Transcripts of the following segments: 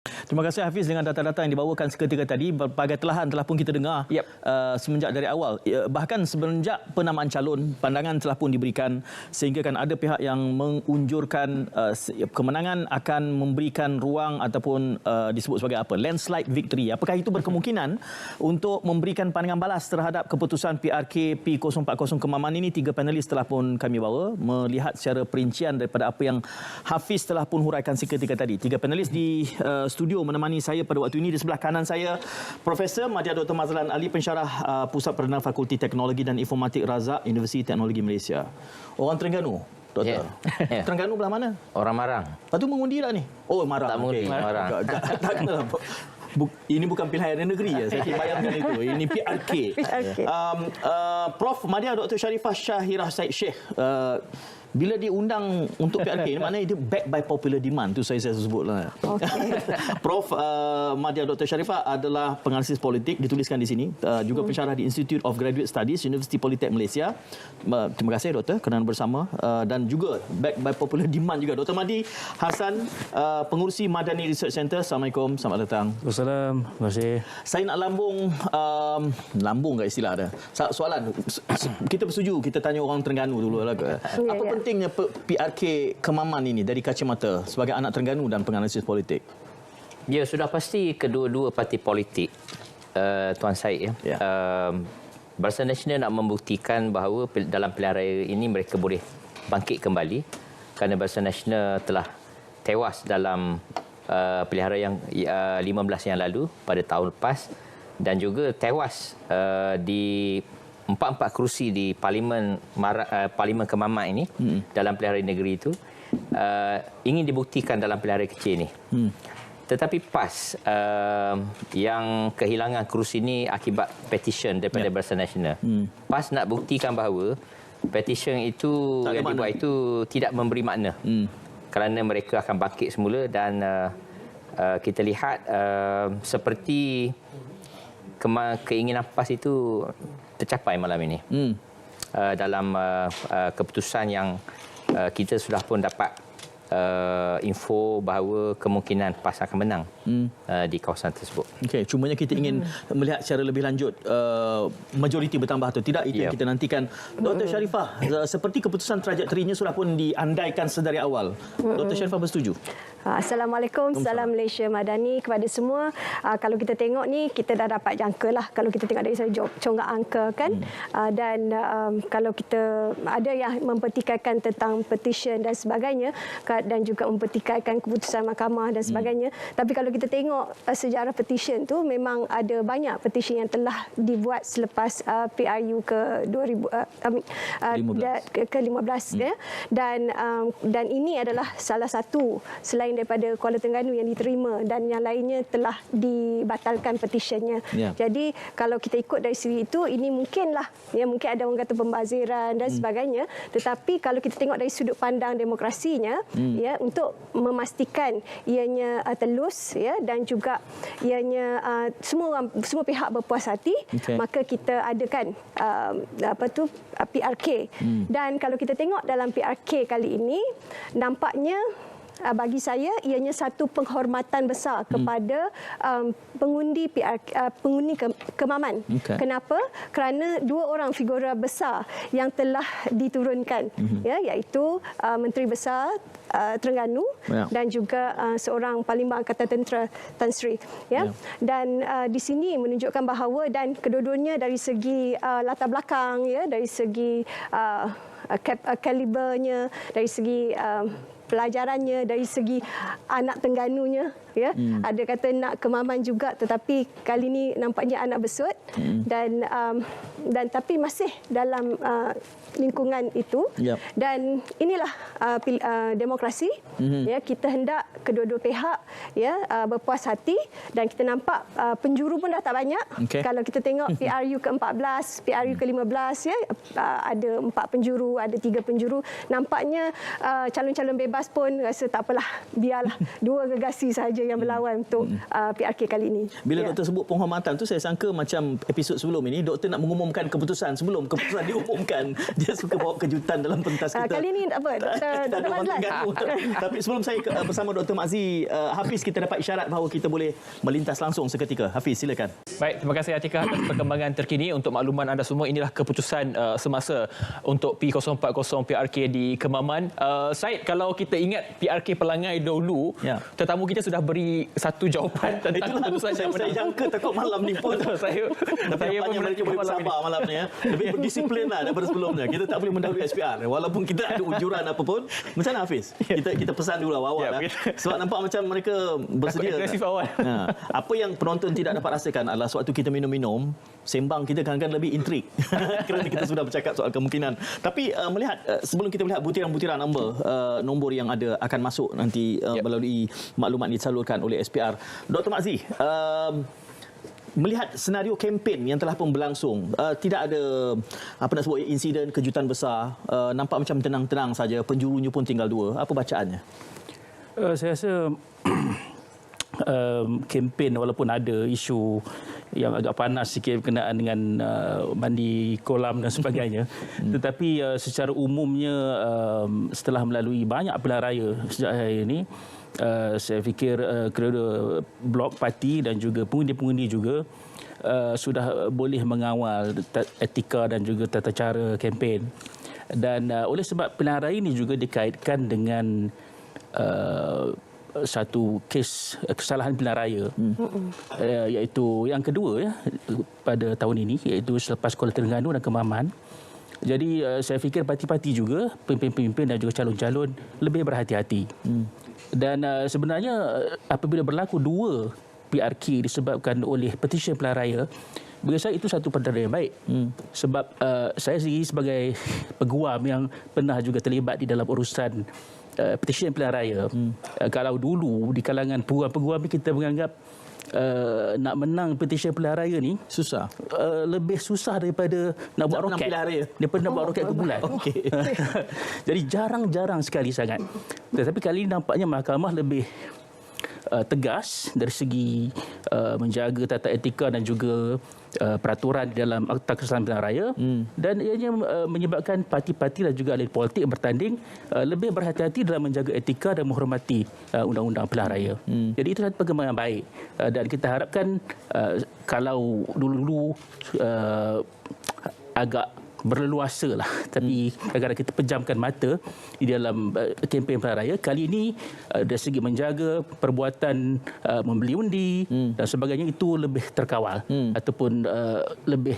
Terima kasih Hafiz dengan data-data yang dibawakan seketika tadi. Berbagai telahan telah pun kita dengar semenjak dari awal. Bahkan semenjak penamaan calon, pandangan telah pun diberikan sehingga kan ada pihak yang mengunjurkan kemenangan akan memberikan ruang ataupun disebut sebagai apa? Landslide victory. Apakah itu berkemungkinan untuk memberikan pandangan balas terhadap keputusan PRK P040 Kemaman ini? Tiga panelis telah pun kami bawa melihat secara perincian daripada apa yang Hafiz telah pun huraikan seketika tadi. Tiga panelis di studio menemani saya pada waktu ini. Di sebelah kanan saya Profesor Madya Dr. Mazlan Ali, pensyarah Pusat Perdana Fakulti Teknologi dan Informatik Razak Universiti Teknologi Malaysia. Orang Terengganu, Doktor. Terengganu belah mana? Orang Marang. Lepas tu mengundi tak ni? Oh, Marang. Tak mengundi, Marang. Tak kenal. Ini bukan pilihan negeri ya. Saya bayangkan itu. Ini PRK. Prof Madya Dr. Sharifah Syahirah Said Sheikh. Bila diundang untuk PRK, maknanya dia back by popular demand. Itu saya sebutlah. Okay. Prof Madya Dr. Sharifah adalah penganalisis politik, dituliskan di sini. Juga pensyarah di Institute of Graduate Studies, Universiti Politek Malaysia. Terima kasih Doktor kerana bersama. Dan juga back by popular demand juga. Dr. Madi Hassan, pengurusi Madani Research Center. Assalamualaikum, selamat datang. Assalamualaikum, terima kasih. Saya nak lambung ke istilah dia. Soalan, kita bersetuju, kita tanya orang Terengganu dulu lah. Apa pentingnya PRK Kemaman ini dari kacamata sebagai anak Terengganu dan penganalisis politik? Ya, sudah pasti kedua-dua parti politik, Tuan Syed, Barisan Nasional nak membuktikan bahawa dalam pilihan raya ini mereka boleh bangkit kembali kerana Barisan Nasional telah tewas dalam pilihan raya yang 15 yang lalu pada tahun lepas dan juga tewas di empat kerusi di Parlimen Kemaman ini dalam pilihan raya negeri itu ingin dibuktikan dalam pilihan raya kecil ini. Tetapi PAS yang kehilangan kerusi ini akibat petition daripada Barisan Nasional. PAS nak buktikan bahawa petition itu yang dibuat itu tidak memberi makna. Kerana mereka akan bangkit semula dan kita lihat seperti keinginan PAS itu tercapai malam ini. Dalam keputusan yang kita sudah pun dapat info bahawa kemungkinan PAS akan menang di kawasan tersebut. Okey, cumanya kita ingin melihat secara lebih lanjut majoriti bertambah atau tidak, itu yang kita nantikan. Dr. Sharifah, seperti keputusan trajektorinya sudah pun diandaikan sedari awal. Dr. Sharifah bersetuju? Assalamualaikum, salam Malaysia Madani kepada semua. Kalau kita tengok ni, kita dah dapat jangka lah. Kalau kita tengok dari segi conggak angka kan. Dan kalau kita ada yang mempertikaikan tentang petition dan sebagainya, dan juga mempertikaikan keputusan mahkamah dan sebagainya. Tapi kalau kita tengok sejarah petition tu, memang ada banyak petition yang telah dibuat selepas PRU ke-15 ya. Dan ini adalah salah satu selain daripada Kuala Terengganu yang diterima dan yang lainnya telah dibatalkan petitionnya. Jadi kalau kita ikut dari segi itu, ini mungkinlah ya, mungkin ada orang kata pembaziran dan sebagainya, tetapi kalau kita tengok dari sudut pandang demokrasinya ya, untuk memastikan ianya telus ya, dan juga ianya semua pihak berpuas hati, maka kita adakan PRK. Dan kalau kita tengok dalam PRK kali ini, nampaknya bagi saya ianya satu penghormatan besar kepada pengundi Kemaman. Kenapa? Kerana dua orang figura besar yang telah diturunkan, ya, iaitu Menteri Besar Terengganu dan juga seorang Panglima Angkatan Tentera Tan Sri. Dan di sini menunjukkan bahawa dan kedua-duanya dari segi latar belakang, ya, dari segi kalibernya, dari segi pelajarannya, dari segi anak Terengganu-nya, ya. Ada kata nak Kemaman juga, tetapi kali ini nampaknya anak besut dan tapi masih dalam lingkungan itu. Dan inilah demokrasi. Ya, kita hendak kedua-dua pihak ya berpuas hati, dan kita nampak penjuru pun dah tak banyak. Kalau kita tengok PRU ke-14, PRU ke-15 ya, ada 4 penjuru, ada 3 penjuru. Nampaknya calon-calon bebas pun rasa tak apalah, biarlah 2 gergasi saja sahaja yang berlawan untuk PRK kali ini. Bila doktor sebut penghormatan tu, saya sangka macam episod sebelum ini doktor nak mengumumkan keputusan sebelum keputusan diumumkan. Dia suka bawa kejutan dalam pentas kita. Kali ini apa, Dr. Mazlan? Tapi sebelum saya bersama Dr. Makzi, Hafiz, kita dapat isyarat bahawa kita boleh melintas langsung seketika. Hafiz, silakan. Baik, terima kasih Atikah atas perkembangan terkini. Untuk makluman anda semua, inilah keputusan semasa untuk P040 PRK di Kemaman. Syed, kalau kita ingat PRK Pelangai dahulu, tetamu kita sudah beri satu jawapan tentang keputusan yang saya jangka takut malam ni pun. saya pun mereka boleh bersabar malam ni. Lebih berdisiplin lah daripada sebelumnya. Kita tak boleh mendahului SPR. Walaupun kita ada ujuran apa pun. Macam mana Hafiz? Kita pesan dulu awal lah. Sebab nampak macam mereka bersedia. Agresif awal. Apa yang penonton tidak dapat rasakan adalah sewaktu kita minum-minum, sembang kita kadang-kadang lebih intrik. Kerana kita sudah bercakap soal kemungkinan. Tapi melihat sebelum kita melihat butiran-butiran nombor yang ada akan masuk nanti melalui maklumat disalurkan oleh SPR. Dr. Makzi, melihat senario kempen yang telah pun berlangsung, tidak ada apa nak sebut insiden kejutan besar, nampak macam tenang-tenang saja, penjurunya pun tinggal 2. Apa bacaannya? Saya rasa kempen walaupun ada isu yang agak panas sikit berkenaan dengan mandi kolam dan sebagainya, tetapi secara umumnya setelah melalui banyak pilihan raya sejak hari ini, saya fikir kedua blok parti dan juga pengundi-pengundi juga sudah boleh mengawal etika dan juga tata cara kempen. Dan oleh sebab pilihan raya ini juga dikaitkan dengan satu kes kesalahan pilihan raya, iaitu yang kedua pada tahun ini, iaitu selepas Kuala Terengganu dan Kemaman. Jadi saya fikir parti-parti juga, pemimpin-pemimpin dan juga calon-calon lebih berhati-hati. Dan sebenarnya apabila berlaku 2 PRK disebabkan oleh petisyen pilihan raya, bagi saya itu satu perkara yang baik. Sebab saya sendiri sebagai peguam yang pernah juga terlibat di dalam urusan petisyen pilihan raya. Kalau dulu di kalangan peguam-peguam kita menganggap nak menang petisyen pilihan raya ni susah, lebih susah daripada nak buat roket, daripada nak buat roket ke bulan. Jadi jarang-jarang sekali sangat. Tetapi kali ini nampaknya mahkamah lebih tegas dari segi menjaga tata etika dan juga peraturan di dalam Akta Kesalahan Pilihan Raya, dan ianya menyebabkan parti-parti dan juga ahli politik bertanding lebih berhati-hati dalam menjaga etika dan menghormati undang-undang pilihan raya. Jadi itu satu perkembangan yang baik, dan kita harapkan kalau dulu-dulu agak berleluasa lah, tapi kadang-kadang kita pejamkan mata di dalam kempen pilihan raya. Kali ini dari segi menjaga perbuatan membeli undi dan sebagainya itu lebih terkawal ataupun lebih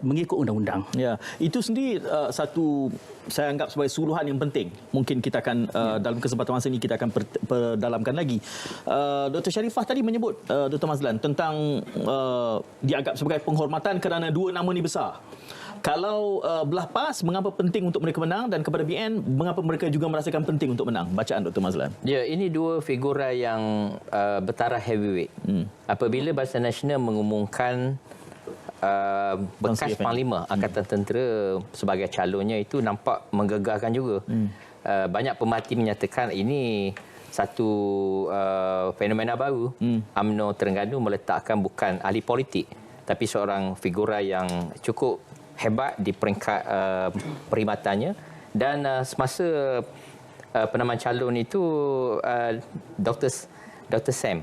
mengikut undang-undang. Ya, itu sendiri satu saya anggap sebagai suruhan yang penting. Mungkin kita akan dalam kesempatan masa ini kita akan perdalamkan lagi. Dr. Sharifah tadi menyebut, Dr. Mazlan, tentang dianggap sebagai penghormatan kerana 2 nama ni besar. Kalau belah PAS, mengapa penting untuk mereka menang, dan kepada BN, mengapa mereka juga merasakan penting untuk menang? Bacaan Dr. Mazlan. Ya, ini 2 figura yang bertaraf heavyweight. Apabila Barisan Nasional mengumumkan bekas Panglima Angkatan Tentera sebagai calonnya, itu nampak menggegarkan juga. Banyak pemerhati menyatakan ini satu fenomena baru. UMNO Terengganu meletakkan bukan ahli politik, tapi seorang figura yang cukup hebat di peringkat perkhidmatannya. Dan semasa penamaan calon itu, Dr. Sam,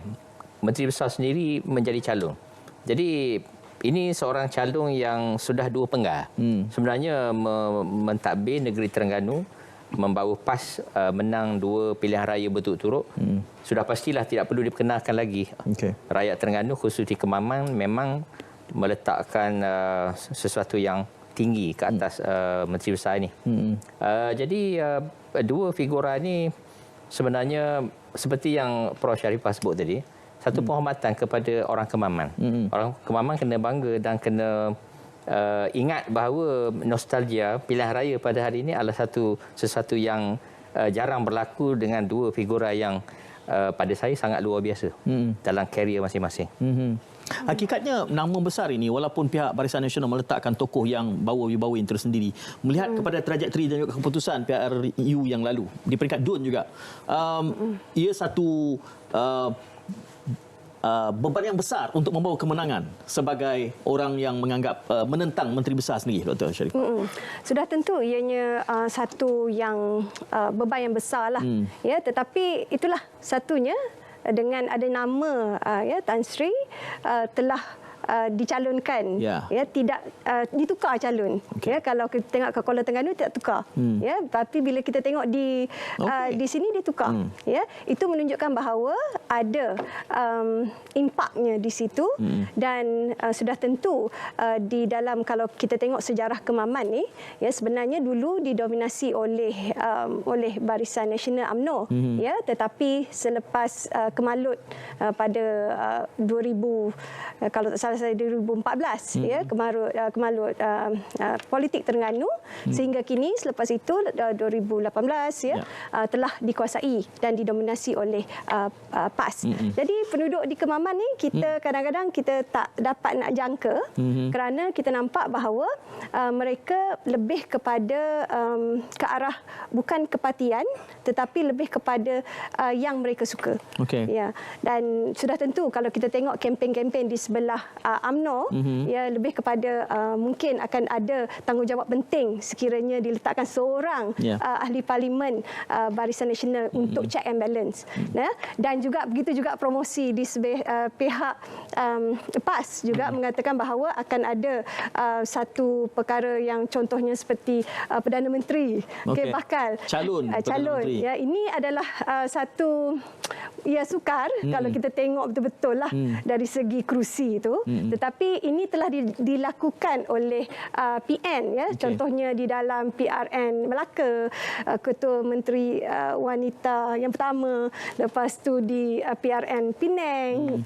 Menteri Besar sendiri menjadi calon. Jadi ini seorang calon yang sudah 2 penggal. Sebenarnya mentadbir negeri Terengganu, membawa PAS menang 2 pilihan raya berturut-turut. Sudah pastilah tidak perlu diperkenalkan lagi. Rakyat Terengganu khusus di Kemaman memang meletakkan sesuatu yang tinggi ke atas Menteri Besar ini. Jadi 2 figura ini sebenarnya seperti yang Prof. Sharifah sebut tadi, satu penghormatan kepada orang Kemaman. Orang Kemaman kena bangga dan kena ingat bahawa nostalgia pilihan raya pada hari ini adalah sesuatu yang jarang berlaku dengan 2 figura yang pada saya sangat luar biasa dalam karier masing-masing. Hakikatnya nama besar ini, walaupun pihak Barisan Nasional meletakkan tokoh yang bawa wibawa yang tersendiri, melihat kepada trajektori dan juga keputusan PRU yang lalu di peringkat DUN juga, ia satu beban yang besar untuk membawa kemenangan sebagai orang yang menganggap menentang Menteri Besar sendiri, Dr. Sharifah. Sudah tentu ianya satu yang beban yang besar lah. Ya, tetapi itulah satunya dengan ada nama Tan Sri telah dicalonkan, ya tidak ditukar calon. Ya, kalau kita tengok ke Kuala Terengganu tidak tukar. Ya, tapi bila kita tengok di sini ditukar. Ya, itu menunjukkan bahawa ada impaknya di situ dan sudah tentu di dalam, kalau kita tengok sejarah Kemaman ni, ya sebenarnya dulu didominasi oleh Barisan Nasional UMNO, ya, tetapi selepas kemalut pada 2000, kalau tak salah saya 2014, ya, kemalut politik Terengganu, sehingga kini selepas itu 2018 ya, telah dikuasai dan didominasi oleh PAS. Jadi penduduk di Kemaman ni kita kadang-kadang kita tak dapat nak jangka, kerana kita nampak bahawa mereka lebih kepada ke arah bukan kepatian tetapi lebih kepada yang mereka suka. Ya, dan sudah tentu kalau kita tengok kempen-kempen di sebelah UMNO, ya, lebih kepada mungkin akan ada tanggungjawab penting sekiranya diletakkan seorang ahli parlimen Barisan Nasional untuk check and balance. Dan juga begitu juga promosi di pihak PAS juga mengatakan bahawa akan ada satu perkara yang contohnya seperti Perdana Menteri, bakal calon. Ya, ini adalah satu sukar kalau kita tengok betul-betul lah dari segi kerusi itu. Tetapi ini telah dilakukan oleh PN, ya. Contohnya di dalam PRN Melaka, Ketua Menteri Wanita yang pertama, lepas tu di PRN Penang,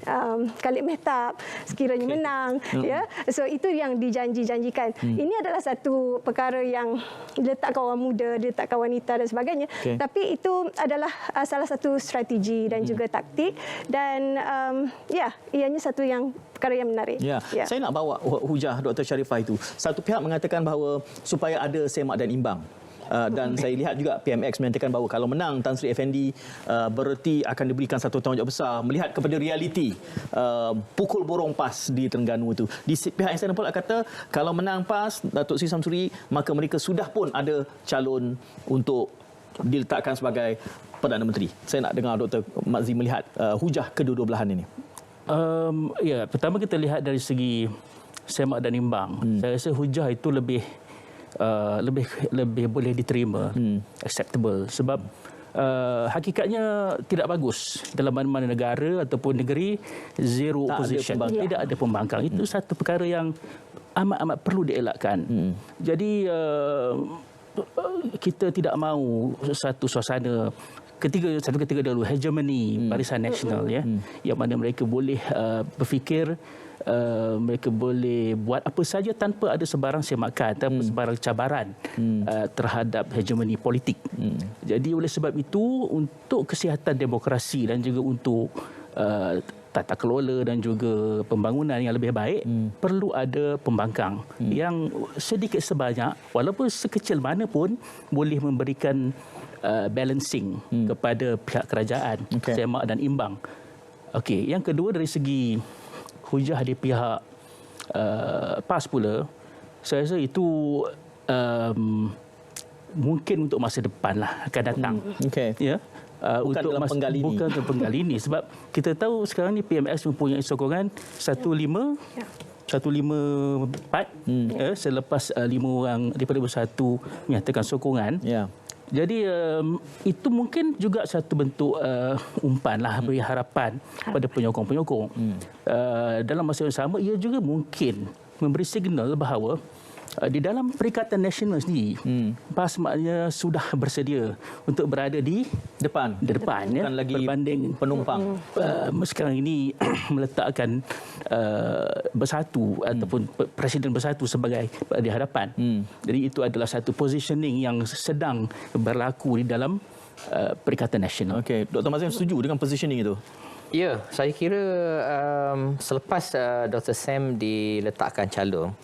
Khalid Mehtab sekiranya menang, ya. So itu yang dijanji-janjikan. Ini adalah satu perkara yang diletakkan orang muda, diletakkan wanita dan sebagainya. Tapi itu adalah salah satu strategi dan juga taktik, dan ianya satu yang perkara yang menarik. Saya nak bawa hujah Dr. Sharifah itu. Satu pihak mengatakan bahawa supaya ada semak dan imbang. Dan saya lihat juga PMX menyatakan bahawa kalau menang Tan Sri Effendi bererti akan diberikan satu tanggungjawab besar melihat kepada realiti pukul borong PAS di Terengganu itu. Di pihak yang sana pula kata kalau menang PAS Datuk Seri Samsuri, maka mereka sudah pun ada calon untuk diletakkan sebagai Perdana Menteri. Saya nak dengar Dr. Mazzi melihat hujah kedua-dua belahan ini. Pertama kita lihat dari segi semak dan imbang. Saya rasa hujah itu lebih boleh diterima, acceptable, sebab hakikatnya tidak bagus dalam mana-mana negara ataupun negeri zero opposition, tidak ada pembangkang. Itu satu perkara yang amat-amat perlu dielakkan. Jadi kita tidak mahu satu suasana ketika dahulu hegemoni Barisan Nasional, ya, yang mana mereka boleh berfikir, mereka boleh buat apa saja tanpa ada sebarang semakan, tanpa sebarang cabaran terhadap hegemoni politik. Jadi oleh sebab itu, untuk kesihatan demokrasi dan juga untuk tata kelola dan juga pembangunan yang lebih baik, perlu ada pembangkang yang sedikit sebanyak, walaupun sekecil mana pun, boleh memberikan balancing kepada pihak kerajaan, semak dan imbang. Yang kedua, dari segi hujah di pihak PAS pula, saya rasa itu mungkin untuk masa depan lah akan datang. Ya. Bukan untuk dalam penggal ini. Bukan dalam penggal ini. Sebab kita tahu sekarang ni PMX mempunyai sokongan 154 selepas 5 orang daripada Bersatu menyatakan sokongan. Jadi itu mungkin juga satu bentuk umpan lah, beri harapan pada penyokong-penyokong. Dalam masa yang sama, ia juga mungkin memberi signal bahawa di dalam Perikatan Nasional sendiri, PAS maknanya sudah bersedia untuk berada di depan ya, bukan lagi berbanding penumpang. Sekarang ini meletakkan Bersatu ataupun Presiden Bersatu sebagai di hadapan. Jadi itu adalah satu positioning yang sedang berlaku di dalam Perikatan Nasional. Dr. Mazim setuju dengan positioning itu? Ya, saya kira selepas Dr. Sam diletakkan calon,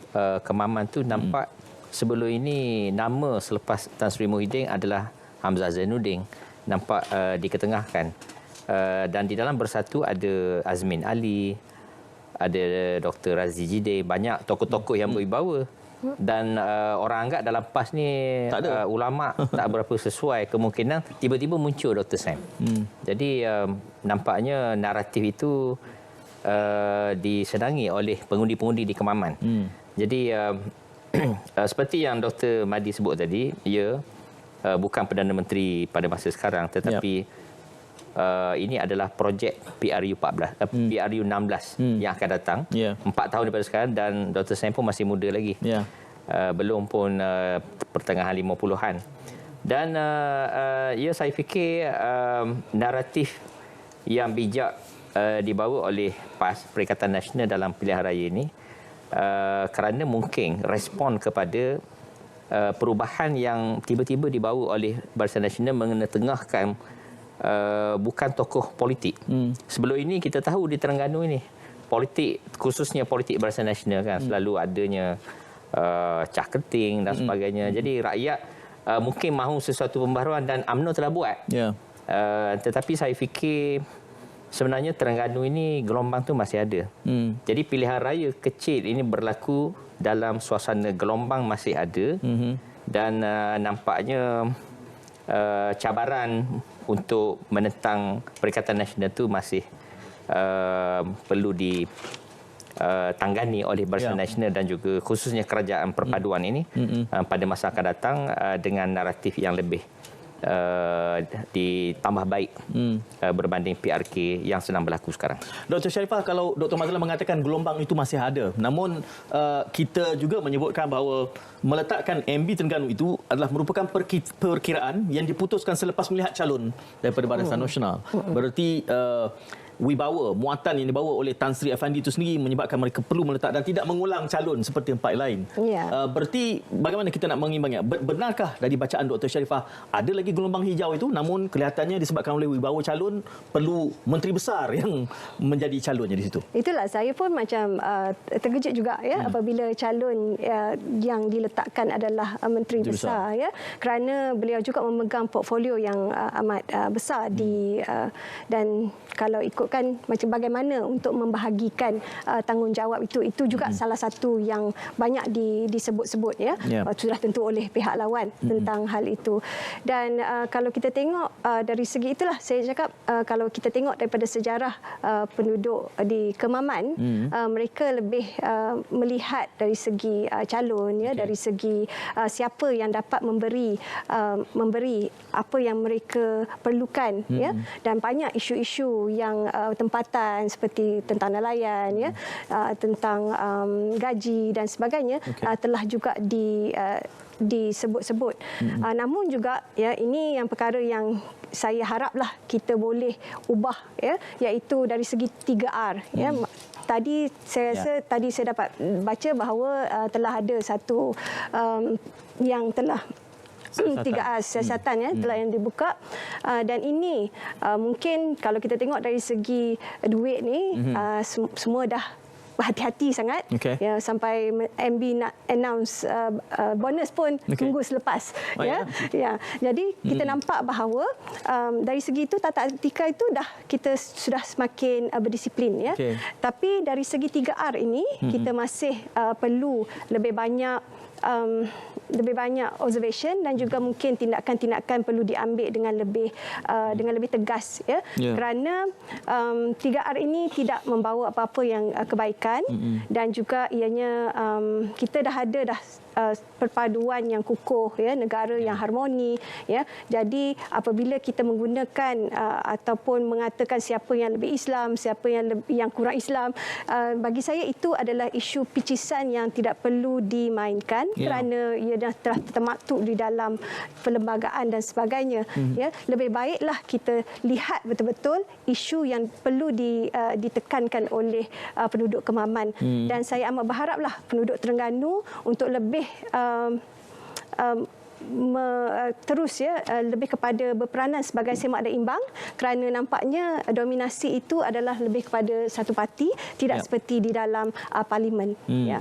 Kemaman tu nampak sebelum ini nama selepas Tan Sri Muhyiddin adalah Hamzah Zainuddin. Nampak diketengahkan. Dan di dalam Bersatu ada Azmin Ali, ada Dr. Razi Jide, banyak tokoh-tokoh yang berwibawa. Dan orang anggap dalam PAS ni ulama tak berapa sesuai, kemungkinan tiba-tiba muncul Dr. Sam. Jadi nampaknya naratif itu disenangi oleh pengundi-pengundi di Kemaman. Jadi seperti yang Dr. Madi sebut tadi, ia bukan Perdana Menteri pada masa sekarang, tetapi ini adalah projek PRU 16 yang akan datang. 4 tahun daripada sekarang, dan Dr. Sam pun masih muda lagi. Belum pun pertengahan 50-an. Dan saya fikir naratif yang bijak dibawa oleh PAS, Perikatan Nasional, dalam pilihan raya ini kerana mungkin respon kepada perubahan yang tiba-tiba dibawa oleh Barisan Nasional mengetengahkan bukan tokoh politik. Sebelum ini kita tahu di Terengganu ini politik, khususnya politik Barisan Nasional kan selalu adanya cah keting dan sebagainya. Jadi rakyat mungkin mahu sesuatu pembaharuan dan UMNO telah buat. Tetapi saya fikir sebenarnya Terengganu ini gelombang tu masih ada. Jadi pilihan raya kecil ini berlaku dalam suasana gelombang masih ada. Dan nampaknya cabaran untuk menentang Perikatan Nasional itu masih perlu ditanggani oleh Barisan Nasional dan juga khususnya kerajaan perpaduan ini pada masa akan datang dengan naratif yang lebih ditambah baik berbanding PRK yang sedang berlaku sekarang. Dr. Sharifah, kalau Dr. Mazlan mengatakan gelombang itu masih ada, namun kita juga menyebutkan bahawa meletakkan MB Terengganu itu adalah merupakan perkiraan yang diputuskan selepas melihat calon daripada Barisan Nasional. Berarti wibawa, muatan yang dibawa oleh Tan Sri Afandi itu sendiri menyebabkan mereka perlu meletak dan tidak mengulang calon seperti tempat lain. Berarti bagaimana kita nak mengimbangnya? Benarkah dari bacaan Dr. Sharifah ada lagi gelombang hijau itu, namun kelihatannya disebabkan oleh wibawa calon perlu menteri besar yang menjadi calonnya di situ? Itulah, saya pun macam terkejut juga apabila calon yang diletakkan adalah menteri besar kerana beliau juga memegang portfolio yang amat besar dan kalau ikutkan macam bagaimana untuk membahagikan tanggungjawab itu juga salah satu yang banyak disebut-sebut sudah tentu oleh pihak lawan tentang hal itu. Dan kalau kita tengok dari segi itulah saya cakap, kalau kita tengok daripada sejarah penduduk di Kemaman, mereka lebih melihat dari segi calon dari segi siapa yang dapat memberi apa yang mereka perlukan dan banyak isu-isu yang tempatan seperti tentang nelayan tentang gaji dan sebagainya telah juga disebut-sebut. Namun juga ini yang perkara yang saya haraplah kita boleh ubah iaitu dari segi 3R Tadi saya rasa tadi saya dapat baca bahawa telah ada satu yang telah 3R siasatan telah yang dibuka dan ini mungkin kalau kita tengok dari segi duit ni semua dah berhati-hati sangat sampai MB nak announce bonus pun tunggu selepas jadi kita nampak bahawa dari segi itu tata etika itu dah kita sudah semakin berdisiplin tapi dari segi 3R ini kita masih perlu lebih banyak observation dan juga mungkin tindakan-tindakan perlu diambil dengan lebih tegas kerana 3R ini tidak membawa apa-apa yang kebaikan dan juga ianya kita dah ada perpaduan yang kukuh negara yang harmoni jadi apabila kita menggunakan ataupun mengatakan siapa yang lebih Islam, siapa yang kurang Islam, bagi saya itu adalah isu picisan yang tidak perlu dimainkan kerana ia dah telah termaktub di dalam perlembagaan dan sebagainya lebih baiklah kita lihat betul-betul isu yang perlu ditekankan oleh penduduk Kemaman dan saya amat berharaplah penduduk Terengganu untuk lebih terus lebih kepada berperanan sebagai semak dan imbang, kerana nampaknya dominasi itu adalah lebih kepada satu parti, tidak seperti di dalam parlimen. Ya.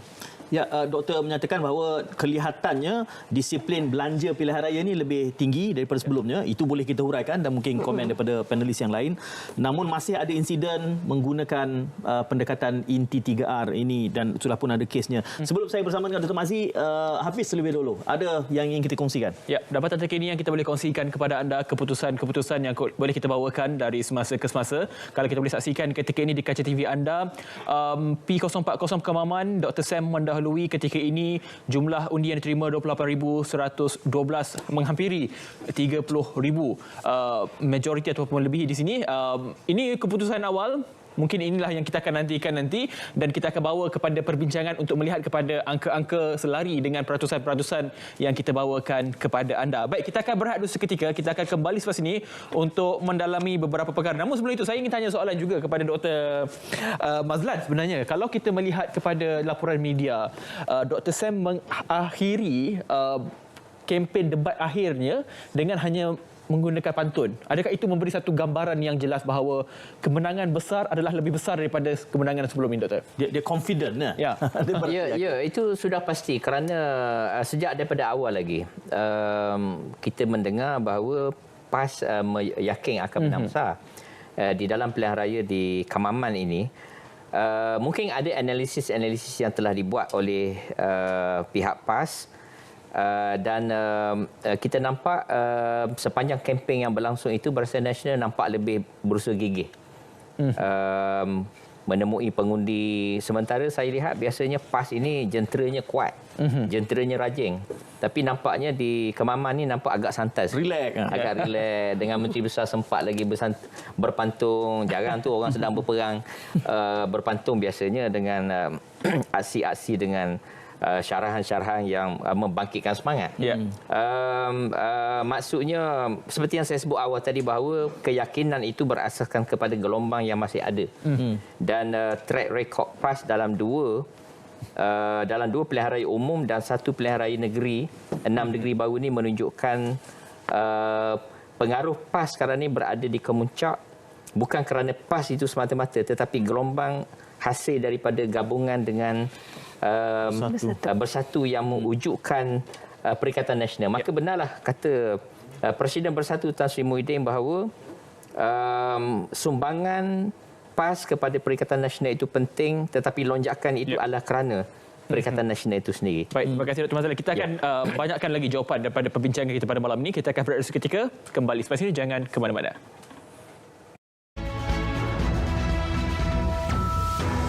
Ya, doktor menyatakan bahawa kelihatannya disiplin belanja pilihan raya ini lebih tinggi daripada sebelumnya. Itu boleh kita huraikan dan mungkin komen daripada panelis yang lain. Namun masih ada insiden menggunakan pendekatan inti 3R ini dan sudah pun ada kesnya. Sebelum saya bersama dengan Dr. Mazi, Hafiz terlebih dahulu. Ada yang ingin kita kongsikan? Ya, dapatan terkini yang kita boleh kongsikan kepada anda, keputusan-keputusan yang boleh kita bawakan dari semasa ke semasa. Kalau kita boleh saksikan ketika ini di kaca TV anda, P040 Kemaman, Dr. Sam mendahului ketika ini jumlah undi yang diterima 28,112 menghampiri 30,000. Majoriti ataupun melebihi di sini. Ini keputusan awal. Mungkin inilah yang kita akan nantikan nanti dan kita akan bawa kepada perbincangan untuk melihat kepada angka-angka selari dengan peratusan-peratusan yang kita bawakan kepada anda. Baik, kita akan berehat dulu seketika. Kita akan kembali selepas ini untuk mendalami beberapa perkara. Namun sebelum itu, saya ingin tanya soalan juga kepada Dr. Mazlan sebenarnya. Kalau kita melihat kepada laporan media, Dr. Sam mengakhiri kempen debat akhirnya dengan hanya menggunakan pantun. Adakah itu memberi satu gambaran yang jelas bahawa kemenangan besar adalah lebih besar daripada kemenangan sebelum ini, Doktor? Dia confident. Ya. Ya, itu sudah pasti kerana sejak daripada awal lagi kita mendengar bahawa PAS yakin akan menang besar di dalam pilihan raya di Kemaman ini. Mungkin ada analisis yang telah dibuat oleh pihak PAS. Dan kita nampak sepanjang kempen yang berlangsung itu Barisan Nasional nampak lebih berusaha gigih menemui pengundi. Sementara saya lihat biasanya PAS ini jenteranya kuat, jenteranya rajin. Tapi nampaknya di Kemaman ni nampak agak santai. Agak relax. Dengan Menteri Besar sempat lagi berpantung. Jarang tu orang sedang berperang berpantung biasanya dengan aksi-aksi dengan syarahan-syarahan yang membangkitkan semangat. Maksudnya seperti yang saya sebut awal tadi bahawa keyakinan itu berasaskan kepada gelombang yang masih ada. Dan track record PAS dalam dua pilihan raya umum dan satu pilihan raya negeri, 6 negeri baru ini menunjukkan pengaruh PAS sekarang ini berada di kemuncak bukan kerana PAS itu semata-mata, tetapi gelombang hasil daripada gabungan dengan bersatu yang mewujudkan Perikatan Nasional. Maka benarlah kata Presiden Bersatu Tan Sri Muhyiddin bahawa sumbangan PAS kepada Perikatan Nasional itu penting, tetapi lonjakan itu adalah kerana Perikatan Nasional itu sendiri. Baik, terima kasih Dr. Mazlan. Kita akan banyakkan lagi jawapan daripada perbincangan kita pada malam ini. Kita akan berehat seketika. Kembali selepas ini, jangan ke mana-mana.